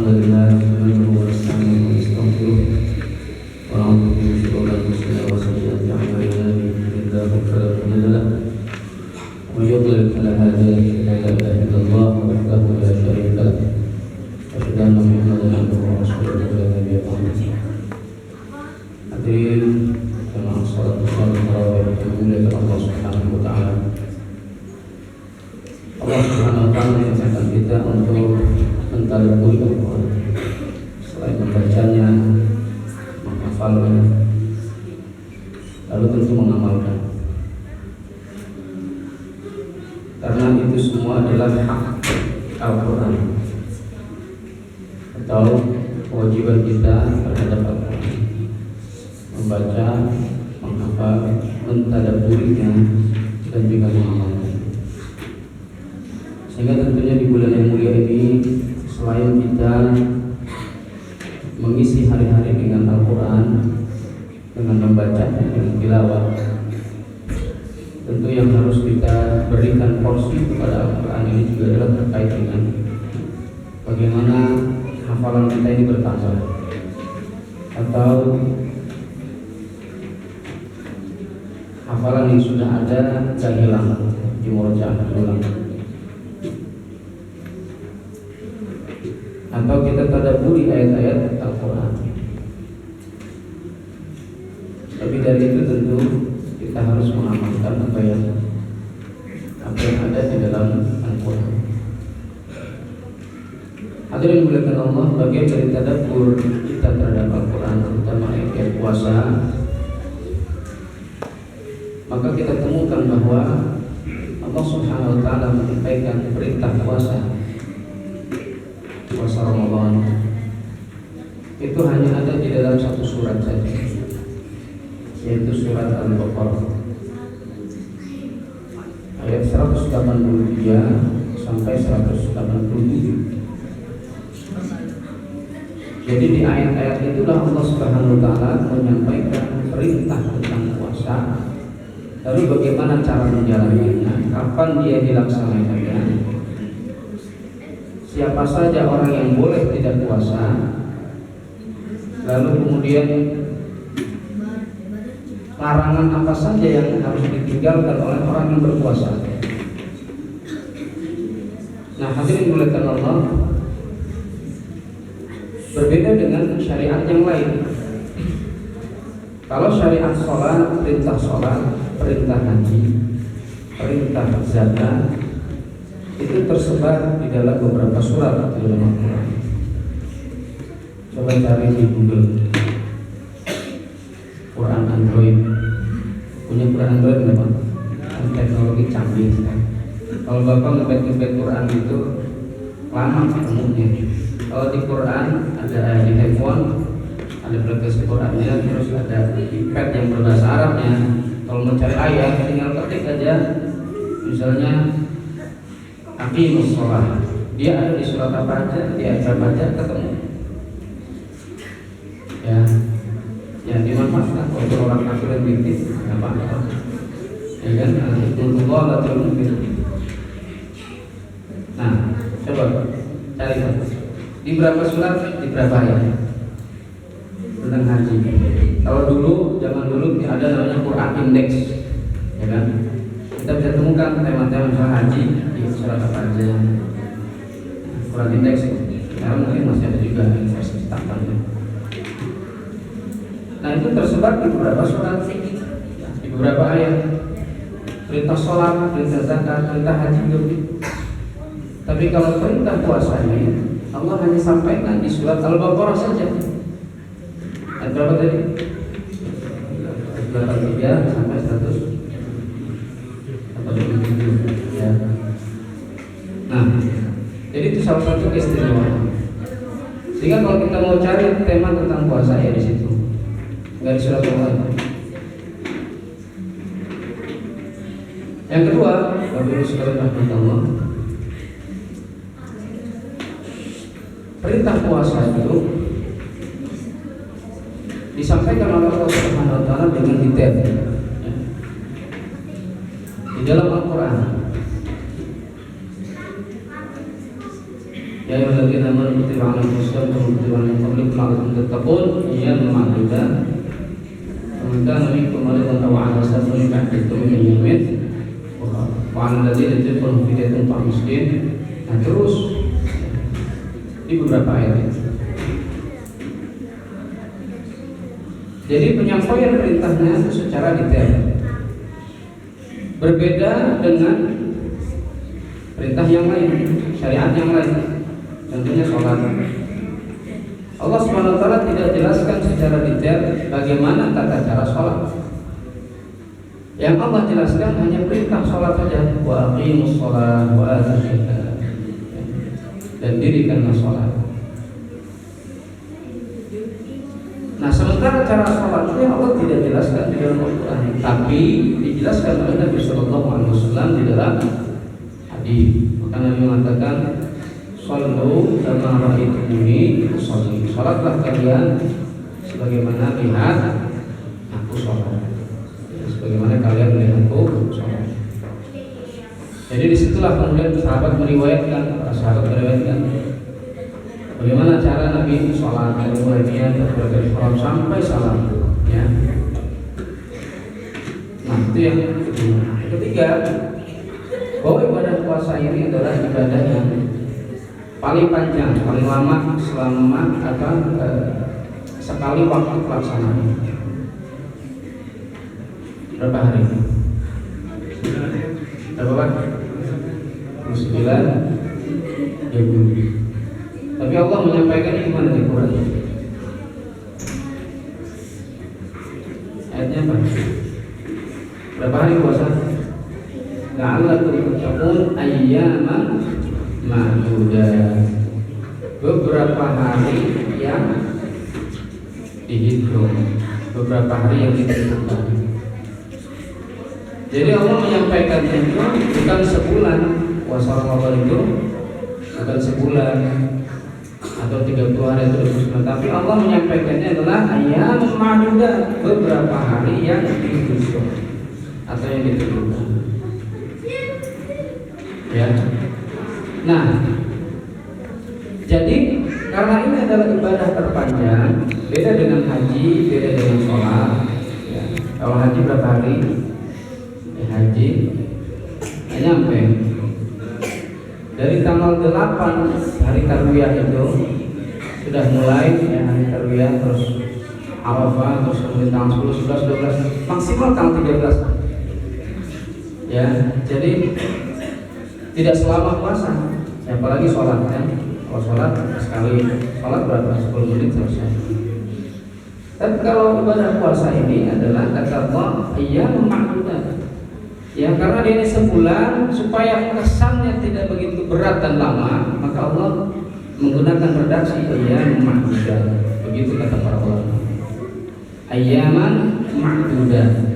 Alhamdulillah nahmaduhu wa nasta'inuhu wa nastaghfiruh wa na'udzu billahi min shururi anfusina wa sayyi'ati a'malina man yahdihillahu fala mudilla lahu wa man yudlil fala hadiya lahu la ilaha illallah wahdahu la syarika lahu wa asyhadu anna Muhammadan abduhu wa rasuluhu la nabiyya ba'dahu. Hadirin jamaah salat tarawih yang dimuliakan Allah Subhanahu wa taala. Allah Subhanahu wa taala mengingatkan kita untuk mentadabburi Al-Qur'an. Selain membacanya, menghafalnya, lalu tentu mengamalkan. Karena itu semua adalah hak Al-Qur'an atau kewajiban kita terhadap Al-Qur'an. Membaca, menghafal, mentadabburinya dan juga mengamalkan. Sehingga tentunya di bulan yang mulia ini, selain kita mengisi hari-hari dengan Al-Quran, dengan membaca, dengan tilawah, tentu yang harus kita berikan porsi kepada Al-Quran ini juga adalah terkait dengan bagaimana hafalan kita ini bertambah, atau hafalan yang sudah ada dan hilang, dimurajaah ulang, atau kita tadabburi ayat-ayat Al-Quran. Tapi dari itu tentu kita harus mengamalkan apa yang ada di dalam Al-Quran. Hadirin dimuliakan Allah, bagian dari tadabbur kita terhadap Al-Quran, terutama ayat puasa, maka kita temukan bahwa Allah Subhanahu wa taala menyampaikan perintah puasa Ramadan itu hanya ada di dalam satu surat saja, yaitu surat Al-Baqarah ayat 183 sampai 187. Jadi di ayat-ayat itulah Allah Subhanahu wa taala menyampaikan perintah tentang puasa. Lalu bagaimana cara menjalankannya, kapan dia dilaksanakannya, siapa saja orang yang boleh tidak puasa, lalu kemudian larangan apa saja yang harus ditinggalkan oleh orang yang berpuasa. Nah, hadirin dimuliakan Allah, berbeda dengan syariat yang lain. Kalau syariat sholat, perintah haji, perintah zakat itu tersebar di dalam beberapa surat di dalam Al-Quran. Coba cari di Google Quran Android. Punya Quran Android nggak Pak? Teknologi canggih sekali. Kalau Bapak ngebet Quran itu lama ketemunya. Kalau di Quran ada di handphone, ada aplikasi Qurannya, terus ada iPad yang berbahasa Arabnya. Kalau mau cari ayat, tinggal ketik aja, misalnya Aqimus sholat, dia ada di surat apa aja, di ayat apa aja ketemu. Ya dimanfaatkan untuk orang kafir yang kritis, nggak apa-apa. Ya kan, al-Qur'an atau mungkin. Nah, coba cari di berapa surat, di berapa ayat tentang haji. Kalau zaman dulu ada namanya Quran Index, ya kan? Kita bisa temukan tema-tema misalnya haji di surat apa aja. Quran Index sekarang mungkin masih ada juga versi cetakan. Nah, itu tersebar di beberapa surat, di beberapa ayat. Perintah sholat, perintah zakat, perintah haji juga. Tapi kalau perintah puasanya, Allah hanya sampaikan di surat Al-Baqarah saja. Ayat berapa tadi? 83 sampai 100. Ya. Nah, jadi itu salah satu keistimewaan. Sehingga kalau kita mau cari tema tentang puasa, ya di situ, nggak di surat yang lain. Yang kedua, Bapak Ibu sekalian rahmatullah, perintah puasa itu disampaikan oleh Allah Subhanahu wa taala dengan detail di dalam Al-Quran. Ya ayyuhalladzina amanu kutiba alaikumus syiyam kama kutiba alal ladzina min qablikum la'allakum tattaqun ayyaman ma'dudat. Faman kana minkum maridan aw 'ala safarin fa'iddatun min ayyamin ukhra. Wa 'alal ladzina yutiqunahu fidyatun ta'amu miskin. Nah, terus di beberapa ayat ini. Jadi penyampaian perintahnya itu secara detail. Berbeda dengan perintah yang lain, syariat yang lain. Contohnya sholat. Allah Subhanahu wa taala tidak jelaskan secara detail bagaimana tata cara sholat. Yang Allah jelaskan hanya perintah sholat saja, wa aqimus sholat wa atuz zakat. Dan dirikanlah sholat. Nah, sementara cara sholatnya Allah tidak jelaskan di dalam Al-Quran, tapi dijelaskan oleh Nabi Sallallahu Alaihi Wasallam di dalam hadis. Maka Nabi mengatakan, "Shallu kama ra'aitumuni usolli." Sholatlah kalian sebagaimana lihat aku sholat. Sebagaimana kalian melihat aku sholat. Jadi disitulah kemudian sahabat meriwayatkan, para sahabat meriwayatkan bagaimana cara Nabi sholat dari mulai niat dari sholat sampai salam, ya. Nah, itu yang ketiga, bahwa ibadah puasa ini adalah ibadah yang paling panjang, paling lama selama sekali waktu pelaksanaan. Berapa hari? Berapa? 9 Tapi Allah menyampaikan ini mana di Quran? Ayatnya apa? Berapa hari puasa? La'allakum tattaqun ayyaman ma'dudat. Beberapa hari yang dihitung, beberapa hari yang ditentukan. Jadi Allah menyampaikannya itu bukan sebulan. Puasa Ramadan itu bukan sebulan atau 30 hari atau 29, tapi Allah menyampaikannya adalah ayat ma'dudat, beberapa hari yang dihitung atau yang ditentukan. Ya. Nah, jadi karena ini adalah ibadah terpanjang, beda dengan haji, beda dengan sholat. Ya. Kalau haji berapa hari? Haji nyampe dari tanggal 8 hari tarwiyah itu sudah mulai, ya, hari tarwiyah, terus Arafah, terus kemudian tanggal 10, 11, 12, maksimal tanggal 13. Ya, jadi tidak selama puasa, apalagi sholat, kan? Kalau sholat sekali sholat berapa? 10 menit selesai. Tapi kalau ibadah puasa ini adalah kata Allah, ayyamun ma'dudat. Ya, karena dia ini sebulan, supaya kesannya tidak begitu berat dan lama, maka Allah menggunakan redaksi ayyaman ma'dudat. Begitu kata para ulama. Ayyaman ma'dudat.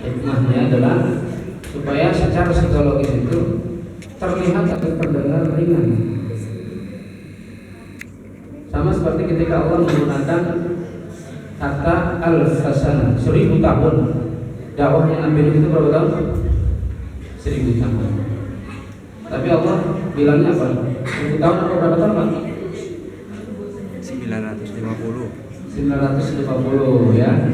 Hikmahnya adalah supaya secara psikologis itu terlihat atau terdengar ringan. Sama seperti ketika Allah menggunakan kata al-fasanah, 1000 tahun. Dakwahnya Nabi Nuh itu berapa tahun? 1000 tahun. Tapi Allah bilangnya apa? 1000 tahun atau berapa tahun, Pak? 950. 950, ya.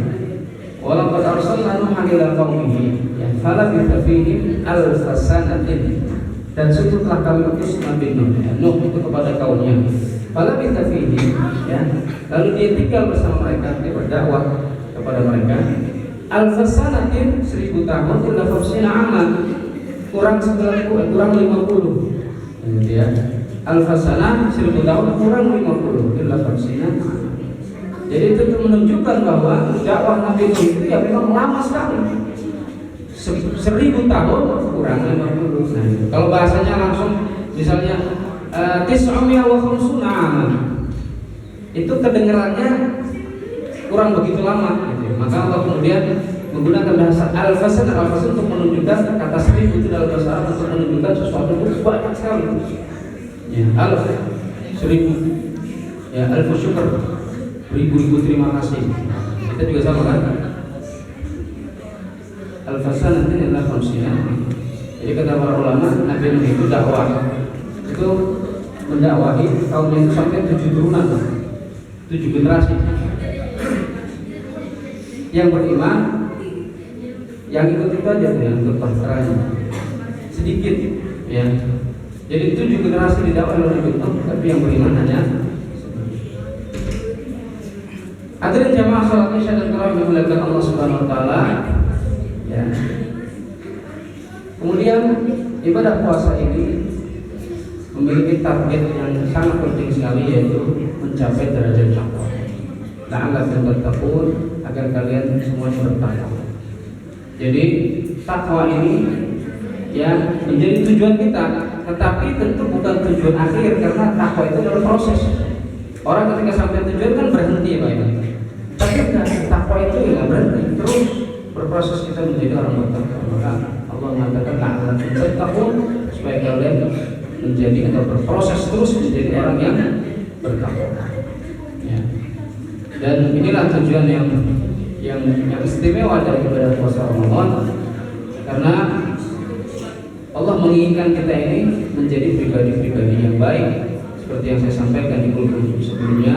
Walaqad arsalna Nuhan ila qaumihi, ya, falabitha fihim alfa sanatin. Dan sungguh telah kami utus Nabi Nuh, ya, Nuh itu kepada kaumnya. Falabitha fihim, ya. Lalu dia tinggal bersama mereka, dia berdakwah kepada mereka. Al-fasanatin 1000 tahun illa khamsina aman, kurang 90, kurang 50. Ya. Al-fasanah 1000 tahun kurang 50 illa khamsina aman. Jadi itu menunjukkan bahwa dakwah Nabi Nuh itu ya memang lama sekali. 1000 tahun kurang 50. Nah, kalau bahasanya langsung misalnya tis'umiyah wa khamsuna aman, itu kedengarannya kurang begitu lama gitu. Maka Allah kemudian menggunakan bahasa al-fasan untuk menunjukkan kata 1000 itu dalam bahasa Arab untuk menunjukkan sesuatu itu banyak sekali. Ya, alf 1000. Ya, alf syukur, ribu-ribu terima kasih. Kita juga sama kan? Al-fasan nanti adalah khamsina. Jadi kata para ulama, Nabi Nuh itu dakwah itu mendakwahi kaumnya itu sampai 7 turunan, 7 generasi yang beriman, yang ikut itu aja yang ikut bahteranya sedikit ya. Jadi 7 generasi didakwahi oleh Nabi Nuh, tapi yang beriman hanya hadirin jamaah salat Isya dan tarawih dimuliakan Allah Subhanahu wa taala ya. Kemudian ibadah puasa ini memiliki target yang sangat penting sekali, yaitu mencapai derajat takwa. La'allakum tattaqun, agar kalian semuanya bertakwa. Jadi takwa ini ya menjadi tujuan kita, tetapi tentu bukan tujuan akhir, karena takwa itu adalah proses. Orang ketika sampai tujuan kan berhenti ya Pak ya. Tapi takwa itu nggak berhenti, terus berproses kita menjadi orang bertakwa. Maka Allah mengatakan la'allakum tattaqun, supaya kalian menjadi atau berproses terus menjadi orang yang bertakwa. Ya. Dan inilah tujuan yang istimewa dari ibadah puasa Ramadan, karena Allah menginginkan kita ini menjadi pribadi-pribadi yang baik, seperti yang saya sampaikan di kultum sebelumnya,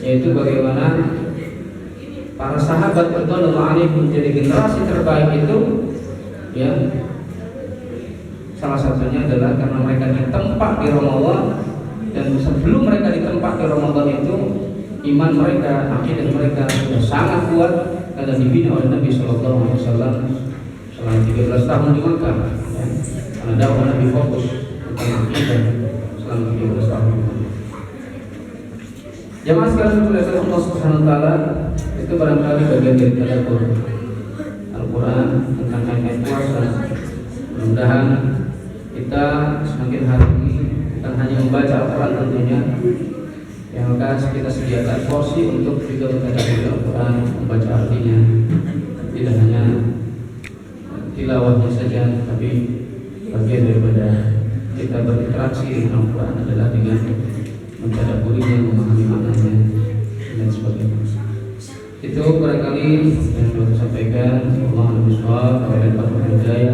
yaitu bagaimana para sahabat radhiyallahu anhum menjadi generasi terbaik itu ya. Salah satunya adalah karena mereka ditempa di Ramadan, dan sebelum mereka ditempa di Ramadan itu iman mereka, akidah mereka sudah sangat kuat karena dibina oleh Nabi Sallallahu Alaihi Wasallam selama 13 tahun di Makkah ya. Karena dakwah Nabi fokus tentang akidah selama 13 tahun. Jamaah sekalian dimuliakan Allah Subhanahu wa taala, itu barangkali bagian dari tadabbur Al-Qur'an tentang ayat puasa. Mudah-mudahan kita semakin hari ini bukan hanya membaca Al-Quran tentunya, yang akan kita sediakan porsi untuk juga mentadabbur Al-Quran, membaca artinya, tidak hanya tilawahnya saja, tapi bagian daripada kita berinteraksi dengan Al-Quran adalah dengan mentadabburinya, memahami maknanya dan sebagainya. Itu barangkali yang saya sampaikan. Allah Subhanahu wa taala,